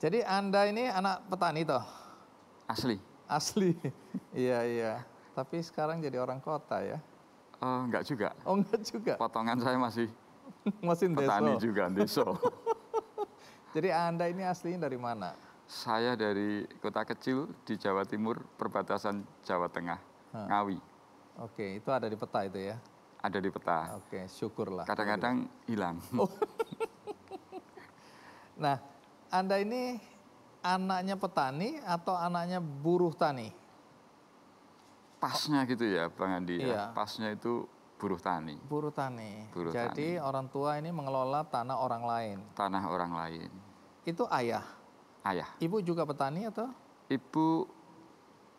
Jadi Anda ini anak petani toh? Asli. Asli. Iya, iya. Tapi sekarang jadi orang kota ya? Enggak juga. Oh, enggak juga. Potongan saya masih Masih petani deso. juga, deso. Jadi Anda ini aslinya dari mana? Saya dari kota kecil di Jawa Timur, perbatasan Jawa Tengah, Ngawi. Oke, itu ada di peta itu ya? Ada di peta. Oke, syukurlah. Kadang-kadang hilang. Oh. Nah, Anda ini anaknya petani atau anaknya buruh tani? Pasnya gitu ya, Bang Andi ya. Iya. Pasnya itu buruh tani. Buruh tani. Buruh Jadi tani. orang tua ini mengelola tanah orang lain. Tanah orang lain. Itu ayah. Ayah. Ibu juga petani atau? Ibu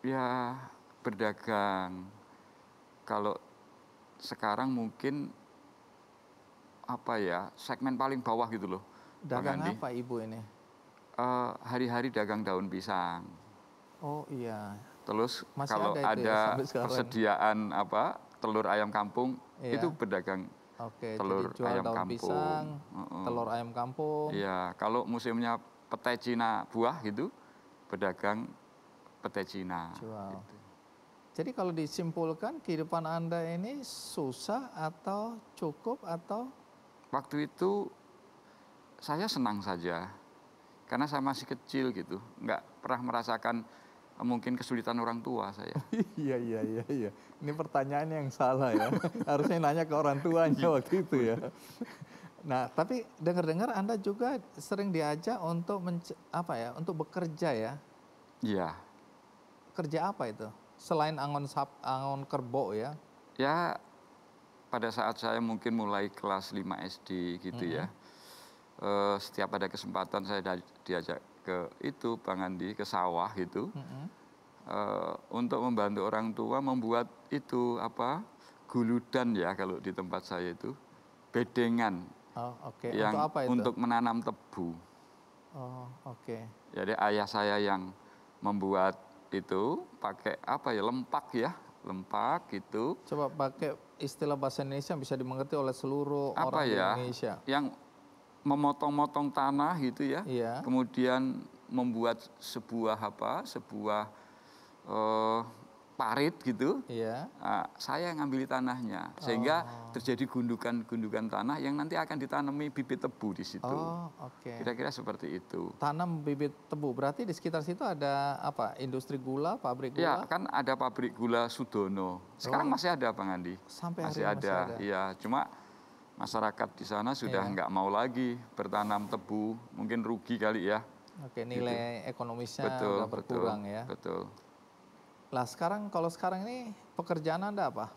ya berdagang. Kalau sekarang mungkin apa ya, segmen paling bawah gitu loh. Dagang Bang Andi. apa ibu ini? Hari-hari dagang daun pisang. Oh iya. Terus Masih kalau ada itu ya ada sampai sekarang? persediaan telur ayam kampung, Iya. itu berdagang Oke, telur jadi jual ayam daun kampung. pisang, telur ayam kampung. Iya, kalau musimnya petai Cina buah gitu, berdagang petai Cina. Jual. Gitu. Jadi kalau disimpulkan kehidupan Anda ini susah atau cukup atau? Waktu itu saya senang saja, karena saya masih kecil gitu, nggak pernah merasakan mungkin kesulitan orang tua saya. Iya. Ini pertanyaan yang salah ya. Harusnya nanya ke orang tuanya waktu itu ya. Nah, tapi dengar-dengar Anda juga sering diajak untuk untuk bekerja ya. Iya. Kerja apa itu? Selain angon kerbo ya. Ya, pada saat saya mungkin mulai kelas 5 SD gitu ya. Setiap ada kesempatan saya diajak ke itu, Bang Andi, ke sawah gitu. Untuk membantu orang tua membuat itu guludan ya kalau di tempat saya itu. Bedengan. Oh, oke. Yang Untuk apa itu? untuk menanam tebu. Oh, oke. Jadi ayah saya yang membuat itu pakai lempak gitu. Coba pakai istilah bahasa Indonesia yang bisa dimengerti oleh seluruh orang di Indonesia. Yang memotong-motong tanah gitu ya. Iya. Kemudian membuat sebuah parit gitu. Iya. Saya ngambil tanahnya sehingga terjadi gundukan-gundukan tanah yang nanti akan ditanami bibit tebu di situ. Oh, oke. Kira-kira seperti itu. Tanam bibit tebu, berarti di sekitar situ ada apa? Industri gula, pabrik gula? Ya, kan ada pabrik gula Sudono. Sekarang masih ada, Bang Andi. Sampai hari masih ini ada. Iya, cuma masyarakat di sana sudah nggak mau lagi bertanam tebu, mungkin rugi kali ya. Oke, nilai ekonomisnya Betul, udah berkurang ya. Betul. Lah kalau sekarang ini pekerjaan Anda apa?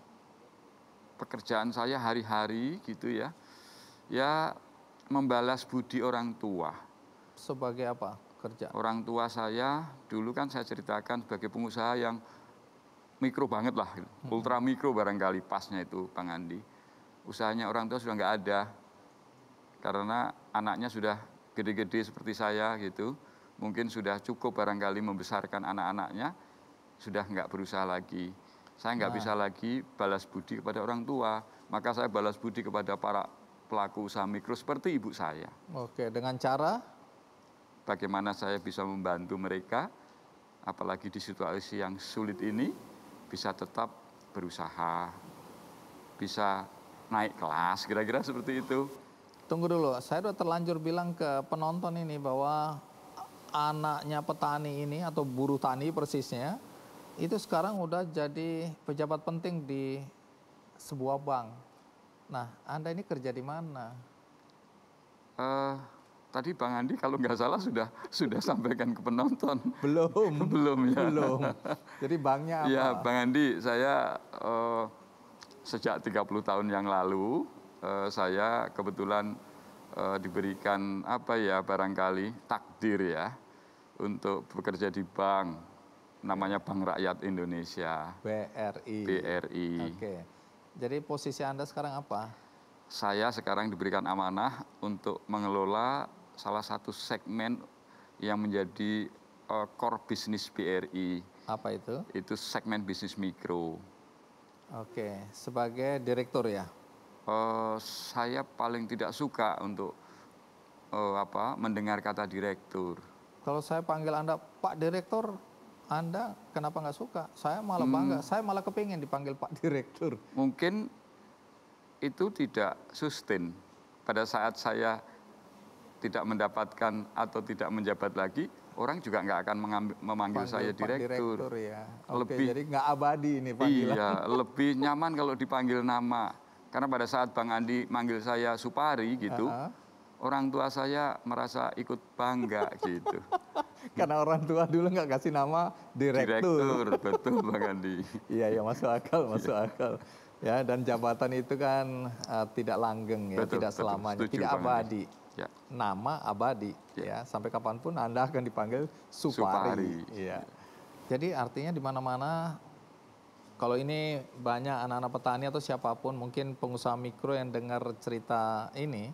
Pekerjaan saya hari-hari gitu ya. Ya membalas budi orang tua. Sebagai apa kerja? Orang tua saya dulu kan saya ceritakan sebagai pengusaha yang mikro banget lah, ultra mikro barangkali pasnya itu, Bang Andi. Usahanya orang tua sudah nggak ada karena anaknya sudah gede-gede seperti saya gitu. Mungkin sudah cukup barangkali membesarkan anak-anaknya, sudah nggak berusaha lagi. Saya nggak bisa lagi balas budi kepada orang tua, maka saya balas budi kepada para pelaku usaha mikro seperti ibu saya. Oke, dengan cara? Bagaimana saya bisa membantu mereka, apalagi di situasi yang sulit ini, bisa tetap berusaha, bisa naik kelas, kira-kira seperti itu. Tunggu dulu, saya udah terlanjur bilang ke penonton ini bahwa anaknya petani ini atau buruh tani persisnya, itu sekarang udah jadi pejabat penting di sebuah bank. Nah, Anda ini kerja di mana? Tadi Bang Andi kalau nggak salah sudah sampaikan ke penonton. Belum. Belum ya. Belum. Jadi banknya apa? Ya Bang Andi, saya sejak 30 tahun yang lalu saya kebetulan diberikan barangkali takdir ya untuk bekerja di bank, namanya Bank Rakyat Indonesia. BRI. Oke. Jadi posisi Anda sekarang apa? Saya sekarang diberikan amanah untuk mengelola salah satu segmen yang menjadi core bisnis BRI. Apa itu? Itu segmen bisnis mikro. Oke, sebagai direktur ya? Saya paling tidak suka untuk mendengar kata direktur. Kalau saya panggil Anda Pak Direktur, Anda kenapa nggak suka? Saya malah bangga, saya malah kepingin dipanggil Pak Direktur. Mungkin itu tidak sustain. Pada saat saya tidak mendapatkan atau tidak menjabat lagi, orang juga nggak akan memanggil saya Pak direktur. Ya. Oke, Lebih, jadi nggak abadi ini panggilan. iya, lebih nyaman kalau dipanggil nama. Karena pada saat Bang Andi manggil saya Supari gitu, orang tua saya merasa ikut bangga gitu. Karena orang tua dulu nggak kasih nama direktur. Betul Bang Andi. Iya, masuk akal, masuk akal. Ya, dan jabatan itu kan tidak langgeng ya, tidak selamanya, tidak abadi. Ya. Nama abadi, ya. Sampai kapanpun Anda akan dipanggil Supari. Ya. Jadi artinya di mana-mana, kalau ini banyak anak-anak petani atau siapapun, mungkin pengusaha mikro yang dengar cerita ini,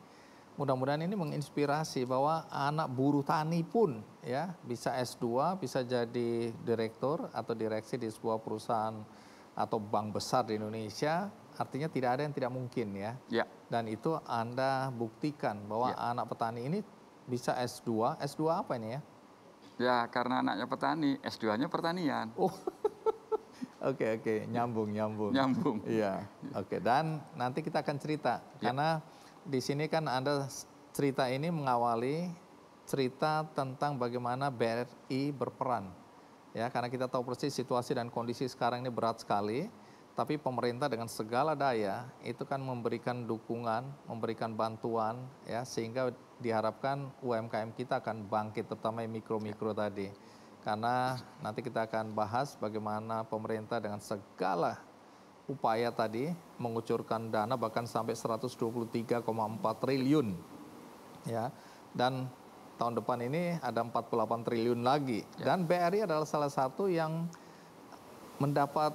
mudah-mudahan ini menginspirasi bahwa anak buruh tani pun ya bisa S2, bisa jadi direktur atau direksi di sebuah perusahaan atau bank besar di Indonesia. Artinya tidak ada yang tidak mungkin ya. Dan itu Anda buktikan bahwa anak petani ini bisa S2. S2 apa ini ya? Ya, karena anaknya petani, S2-nya pertanian. Oh. Oke, nyambung. Iya. Oke, dan nanti kita akan cerita karena di sini kan Anda cerita ini mengawali cerita tentang bagaimana BRI berperan. Ya, karena kita tahu persis situasi dan kondisi sekarang ini berat sekali, tapi pemerintah dengan segala daya itu kan memberikan dukungan, memberikan bantuan ya, sehingga diharapkan UMKM kita akan bangkit, terutama yang mikro-mikro tadi. Karena nanti kita akan bahas bagaimana pemerintah dengan segala upaya tadi mengucurkan dana bahkan sampai 123,4 triliun ya, dan tahun depan ini ada 48 triliun lagi. Dan BRI adalah salah satu yang mendapat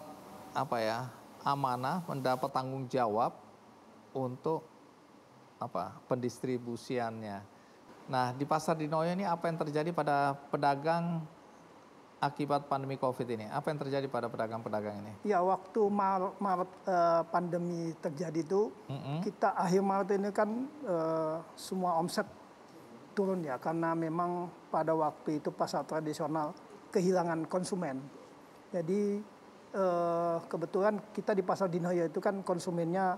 amanah, mendapat tanggung jawab untuk pendistribusiannya. Nah, di Pasar di Noyo ini apa yang terjadi pada pedagang akibat pandemi COVID ini? Apa yang terjadi pada pedagang-pedagang ini? Ya, waktu Maret pandemi terjadi itu, kita akhir Maret ini kan semua omset turun ya, karena memang pada waktu itu pasar tradisional kehilangan konsumen. Jadi kebetulan kita di Pasar di Noyo itu kan konsumennya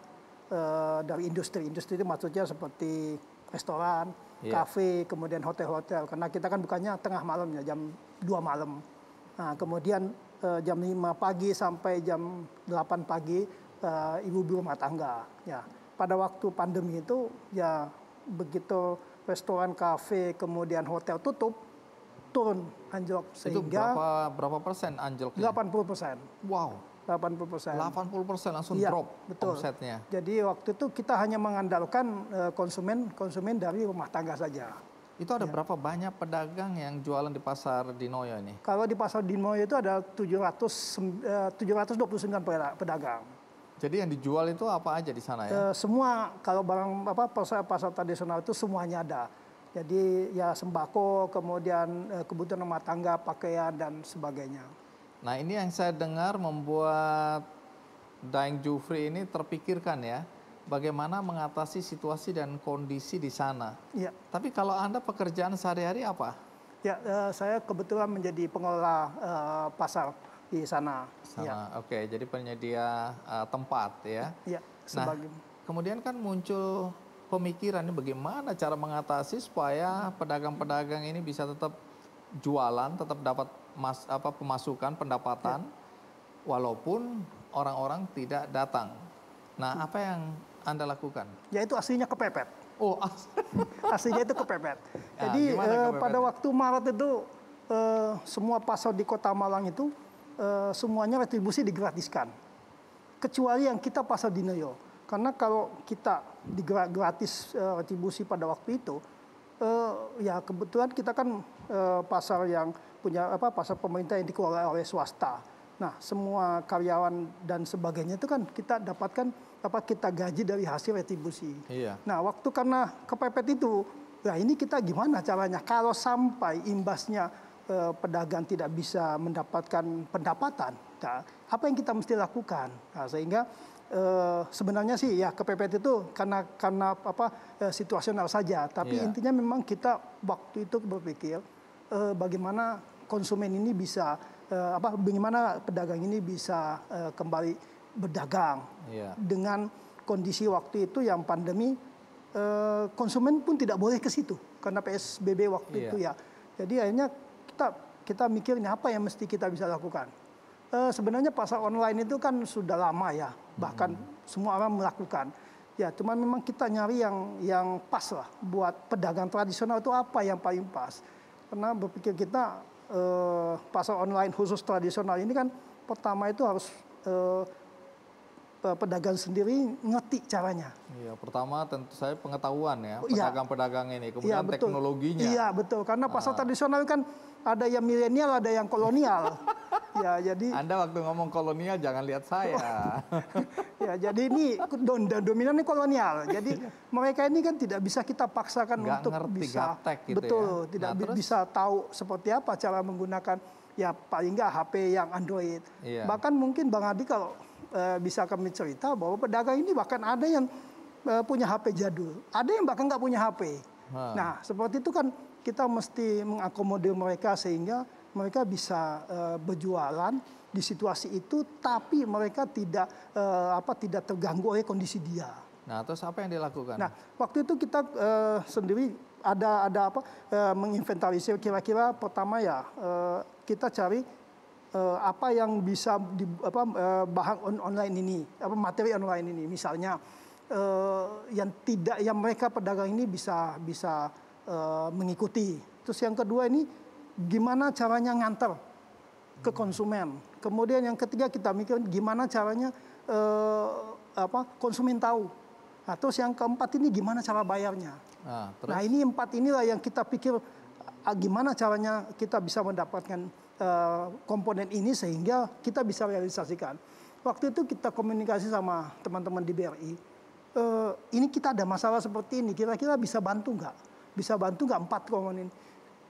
dari industri itu maksudnya seperti restoran, kafe, kemudian hotel-hotel. Karena kita kan bukannya tengah malam ya, jam 2 malam. Nah, kemudian jam 5 pagi sampai jam 8 pagi ibu-ibu rumah tangga. Ya, pada waktu pandemi itu ya begitu restoran, kafe, kemudian hotel tutup, turun anjlok sehingga itu berapa persen anjloknya? 80%. Wow. 80%. 80% langsung drop omsetnya. Jadi waktu itu kita hanya mengandalkan konsumen dari rumah tangga saja. Itu ada berapa banyak pedagang yang jualan di Pasar di Noyo ini? Kalau di Pasar di Noyo itu ada 729 pedagang. Jadi yang dijual itu apa aja di sana ya? Semua, kalau barang pasar tradisional itu semuanya ada. Jadi ya sembako, kemudian kebutuhan rumah tangga, pakaian dan sebagainya. Nah, ini yang saya dengar membuat Daeng Jufri ini terpikirkan ya, bagaimana mengatasi situasi dan kondisi di sana. Ya. Tapi kalau Anda pekerjaan sehari-hari apa? Ya, saya kebetulan menjadi pengelola pasar di sana. Ya. Oke, jadi penyedia tempat ya. Ya, kemudian kan muncul pemikiran ini bagaimana cara mengatasi supaya pedagang-pedagang ini bisa tetap jualan, tetap dapat pemasukan, pendapatan, walaupun orang-orang tidak datang. Nah, apa yang Anda lakukan? Ya, itu aslinya kepepet. Oh, aslinya itu kepepet. Jadi pada waktu Maret itu semua pasar di Kota Malang itu semuanya retribusi digratiskan. Kecuali yang kita Pasar di Noyo. Karena kalau kita gratis retribusi pada waktu itu, ya kebetulan kita kan pasar yang punya pasar pemerintah yang dikelola oleh swasta. Nah, semua karyawan dan sebagainya itu kan kita dapatkan kita gaji dari hasil retribusi. Iya. Nah, waktu karena kepepet itu, nah ini kita gimana caranya kalau sampai imbasnya pedagang tidak bisa mendapatkan pendapatan, nah, apa yang kita mesti lakukan? Nah, sehingga sebenarnya sih ya kepepet itu karena situasional saja, tapi intinya memang kita waktu itu berpikir bagaimana konsumen ini bisa bagaimana pedagang ini bisa kembali berdagang. Dengan kondisi waktu itu yang pandemi, konsumen pun tidak boleh ke situ karena PSBB waktu itu ya. Jadi akhirnya kita mikirnya apa yang mesti kita bisa lakukan. Sebenarnya pasar online itu kan sudah lama ya, bahkan semua orang melakukan. Ya, cuman memang kita nyari yang pas lah buat pedagang tradisional itu apa yang paling pas. Karena berpikir kita pasar online khusus tradisional ini kan pertama itu harus pedagang sendiri ngerti caranya. Iya, pertama tentu saya pengetahuan ya pedagang-pedagang ini, kemudian teknologinya. Iya betul, karena pasar tradisional kan ada yang milenial, ada yang kolonial. Ya, jadi Anda waktu ngomong kolonial jangan lihat saya. ya, jadi ini dominannya kolonial. Jadi mereka ini kan tidak bisa kita paksakan untuk bisa gitu betul, ya. tidak bisa tahu seperti apa cara menggunakan ya paling nggak HP yang Android. Bahkan mungkin Bang Adi kalau bisa kami cerita bahwa pedagang ini bahkan ada yang punya HP jadul, ada yang bahkan nggak punya HP. Nah, seperti itu kan kita mesti mengakomodir mereka sehingga mereka bisa berjualan di situasi itu, tapi mereka tidak terganggu oleh kondisi dia. Nah, terus apa yang dilakukan? Nah, waktu itu kita sendiri ada menginventarisir kira-kira pertama ya kita cari apa yang bisa bahan online ini, materi online ini, misalnya yang mereka pedagang ini bisa mengikuti. Terus yang kedua ini gimana caranya nganter ke konsumen. Kemudian yang ketiga kita mikir gimana caranya konsumen tahu. Nah, terus yang keempat ini gimana cara bayarnya. Nah, ini empat inilah yang kita pikir gimana caranya kita bisa mendapatkan komponen ini sehingga kita bisa realisasikan. Waktu itu kita komunikasi sama teman-teman di BRI. Ini kita ada masalah seperti ini, kira-kira bisa bantu nggak? Bisa bantu nggak 4 komponen?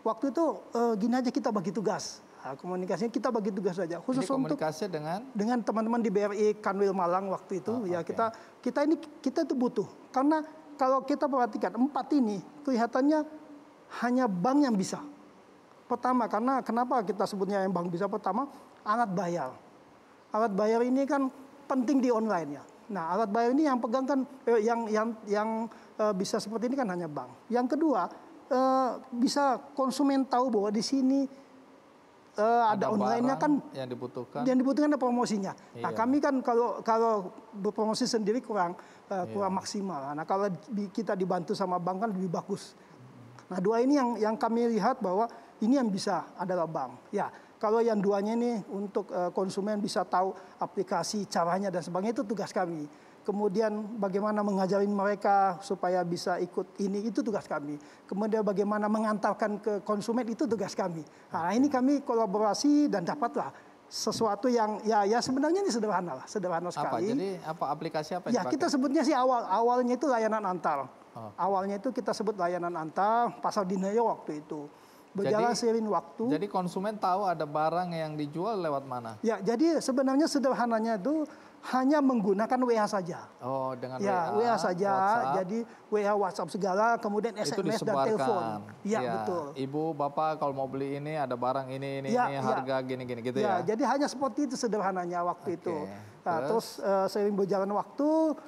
Waktu itu gini aja kita bagi tugas. Nah, komunikasinya kita bagi tugas saja. Khusus untuk dengan teman-teman di BRI Kanwil Malang waktu itu ya kita itu butuh. Karena kalau kita perhatikan 4 ini kelihatannya hanya bank yang bisa. Pertama, karena kenapa kita sebutnya yang bank bisa? Pertama, alat bayar. Alat bayar ini kan penting di online ya. Nah, alat bayar ini yang pegang kan yang bisa seperti ini kan hanya bank. Yang kedua, bisa konsumen tahu bahwa di sini ada online-nya kan yang dibutuhkan ada promosinya. Nah, kami kan kalau berpromosi sendiri kurang maksimal. Nah, kalau kita dibantu sama bank kan lebih bagus. Nah, 2 ini yang kami lihat bahwa ini yang bisa adalah bank. Ya, kalau yang 2-nya ini untuk konsumen bisa tahu aplikasi, caranya dan sebagainya itu tugas kami. Kemudian bagaimana mengajarin mereka supaya bisa ikut ini, itu tugas kami. Kemudian bagaimana mengantarkan ke konsumen, itu tugas kami. Nah, ini kami kolaborasi dan dapatlah sesuatu yang ya sebenarnya ini sederhana sekali. Jadi aplikasi apa? Ya, kita sebutnya sih awalnya itu layanan antar. Awalnya itu kita sebut layanan antar pasar Dinayo waktu itu. Berjalan seiring waktu. Jadi konsumen tahu ada barang yang dijual lewat mana? Ya, jadi sebenarnya sederhananya itu hanya menggunakan WA saja. Oh, dengan WA saja. WhatsApp. Jadi WA, WhatsApp segala, kemudian SMS dan telepon. Ya, betul. Ibu, Bapak kalau mau beli ini ada barang ini harga gini-gini gitu ya. Jadi hanya seperti itu sederhananya waktu itu. Nah, terus seiring berjalan waktu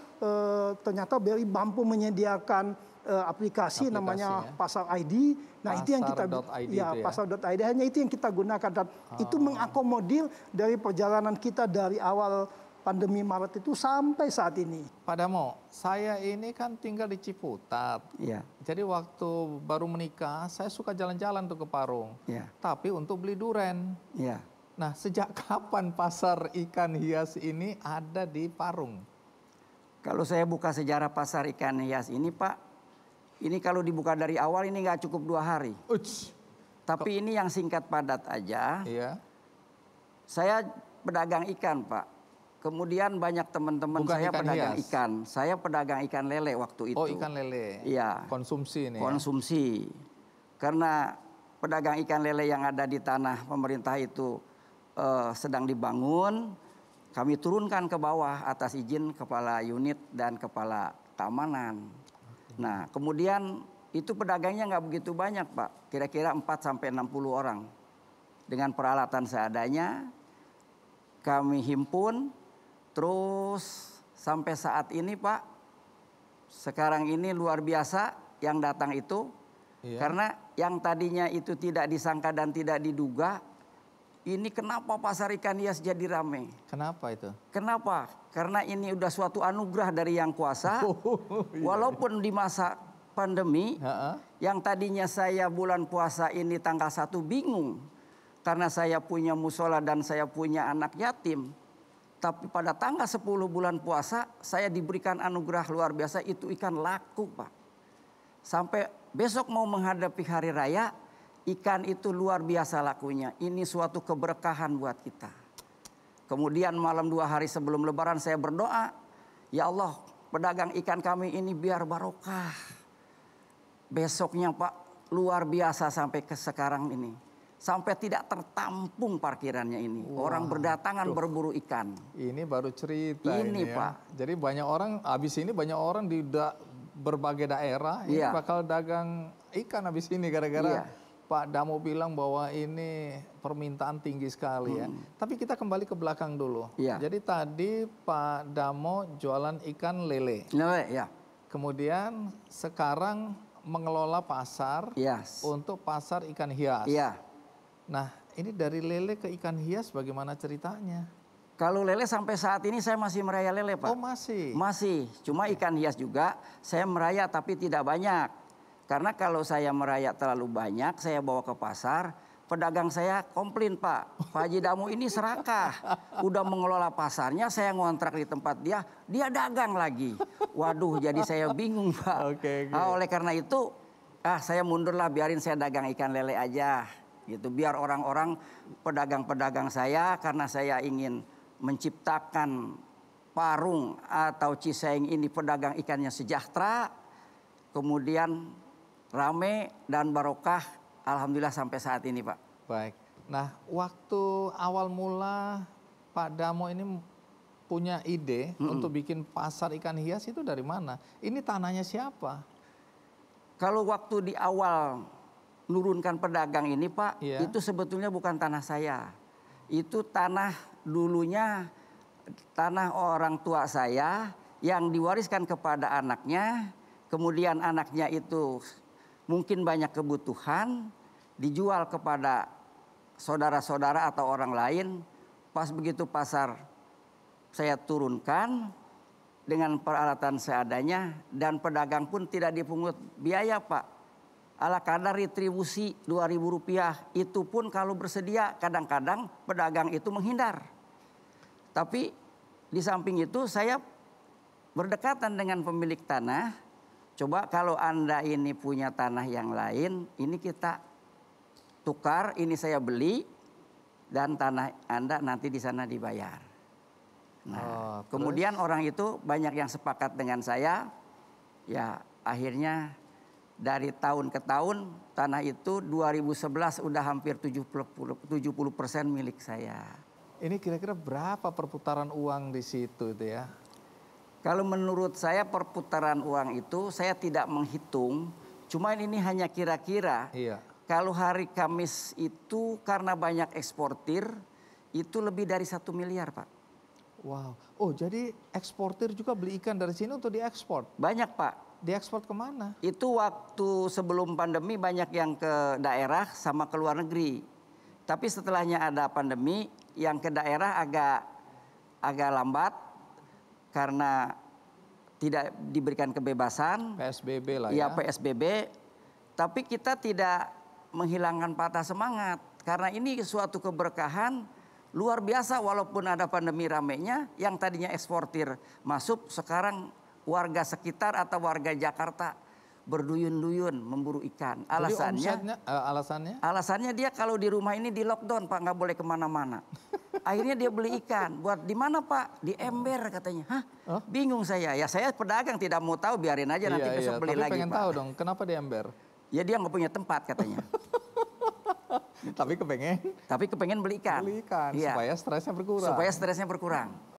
ternyata BRI mampu menyediakan aplikasi namanya Pasar ID. Nah, itu yang kita Pasar.id hanya itu yang kita gunakan dan itu mengakomodir dari perjalanan kita dari awal pandemi Maret itu sampai saat ini. Pak Damo, saya ini kan tinggal di Ciputat. Iya. Jadi waktu baru menikah, saya suka jalan-jalan tuh ke Parung. Iya. Tapi untuk beli duren. Iya. Nah, sejak kapan pasar ikan hias ini ada di Parung? Kalau saya buka sejarah pasar ikan hias ini, Pak, ini kalau dibuka dari awal ini nggak cukup 2 hari. Tapi ini yang singkat padat aja. Iya. Saya pedagang ikan, Pak. Kemudian banyak teman-teman saya pedagang hias. ikan. Saya pedagang ikan lele waktu itu. Oh, ikan lele. Iya. Konsumsi ini. Konsumsi. Karena pedagang ikan lele yang ada di tanah pemerintah itu sedang dibangun, kami turunkan ke bawah atas izin kepala unit dan kepala keamanan. Nah, kemudian itu pedagangnya nggak begitu banyak Pak. Kira-kira 4-60 orang. Dengan peralatan seadanya kami himpun. Terus sampai saat ini Pak, sekarang ini luar biasa yang datang itu. Iya. Karena yang tadinya itu tidak disangka dan tidak diduga, ini kenapa pasar ikan hias jadi ramai? Kenapa itu? Kenapa? Karena ini udah suatu anugerah dari Yang Kuasa. Iya. Walaupun di masa pandemi, yang tadinya saya bulan puasa ini tanggal 1 bingung. Karena saya punya musola dan saya punya anak yatim. Tapi pada tanggal 10 bulan puasa, saya diberikan anugerah luar biasa, itu ikan laku Pak. Sampai besok mau menghadapi hari raya, ikan itu luar biasa lakunya. Ini suatu keberkahan buat kita. Kemudian malam 2 hari sebelum lebaran saya berdoa, ya Allah pedagang ikan kami ini biar barokah. Besoknya Pak luar biasa sampai ke sekarang ini. Sampai tidak tertampung parkirannya ini. Wah, orang berdatangan berburu ikan. Ini baru cerita Ini, ya. Pak. Jadi banyak orang, habis ini banyak orang di berbagai daerah ini Iya. bakal dagang ikan habis ini gara-gara Iya. Pak Damo bilang bahwa ini permintaan tinggi sekali ya. Tapi kita kembali ke belakang dulu. Iya. Jadi tadi Pak Damo jualan ikan lele. Ya. Kemudian sekarang mengelola pasar Yes. untuk pasar ikan hias. Iya. Nah, ini dari lele ke ikan hias bagaimana ceritanya? Kalau lele sampai saat ini saya masih meraya lele Pak. Oh, masih? Masih. Cuma ikan hias juga saya meraya tapi tidak banyak. Karena kalau saya meraya terlalu banyak, saya bawa ke pasar, pedagang saya komplain Pak. Pak Haji Damo ini serakah. Udah mengelola pasarnya, saya ngontrak di tempat dia dagang lagi. Waduh, jadi saya bingung Pak. Oke. Nah, oleh karena itu, saya mundurlah, biarin saya dagang ikan lele aja. Gitu, biar orang-orang pedagang-pedagang saya, karena saya ingin menciptakan Parung atau Cisaing ini pedagang ikannya sejahtera, kemudian rame dan barokah, alhamdulillah sampai saat ini Pak. Baik. Nah, waktu awal mula Pak Damo ini punya ide untuk bikin pasar ikan hias itu dari mana? Ini tanahnya siapa? Kalau waktu di awal nurunkan pedagang ini Pak, Iya. itu sebetulnya bukan tanah saya. Itu tanah dulunya, tanah orang tua saya yang diwariskan kepada anaknya. Kemudian anaknya itu mungkin banyak kebutuhan, dijual kepada saudara-saudara atau orang lain. Pas begitu pasar saya turunkan dengan peralatan seadanya, dan pedagang pun tidak dipungut biaya Pak. Ala kadar retribusi Rp2.000, itu pun kalau bersedia, kadang-kadang pedagang itu menghindar. Tapi di samping itu saya berdekatan dengan pemilik tanah. Coba kalau Anda ini punya tanah yang lain, ini kita tukar, ini saya beli, dan tanah Anda nanti di sana dibayar. Nah, kemudian orang itu banyak yang sepakat dengan saya. Ya akhirnya dari tahun ke tahun, tanah itu 2011 udah hampir 70% milik saya. Ini kira-kira berapa perputaran uang di situ itu ya? Kalau menurut saya perputaran uang itu saya tidak menghitung. Cuma ini hanya kira-kira. Iya. Kalau hari Kamis itu karena banyak eksportir, itu lebih dari 1 miliar Pak. Wow. Oh, jadi eksportir juga beli ikan dari sini untuk diekspor? Banyak Pak. Diekspor kemana? Itu waktu sebelum pandemi banyak yang ke daerah sama ke luar negeri. Tapi setelahnya ada pandemi, yang ke daerah agak lambat karena tidak diberikan kebebasan. PSBB lah Ya ya. PSBB. Tapi kita tidak menghilangkan patah semangat. Karena ini suatu keberkahan luar biasa, walaupun ada pandemi ramenya, yang tadinya eksportir masuk, sekarang warga sekitar atau warga Jakarta berduyun-duyun memburu ikan. Jadi Alasannya dia kalau di rumah ini di lockdown Pak, nggak boleh kemana-mana. Akhirnya dia beli ikan. Buat di mana Pak? Di ember katanya. Hah? Bingung saya. Ya saya pedagang tidak mau tahu, biarin aja nanti besok beli tapi lagi pengen Pak. tahu dong, kenapa di ember? Ya dia nggak punya tempat katanya. Tapi kepengen Tapi kepengen beli ikan. beli ikan Iya. supaya stresnya berkurang. Supaya stresnya berkurang.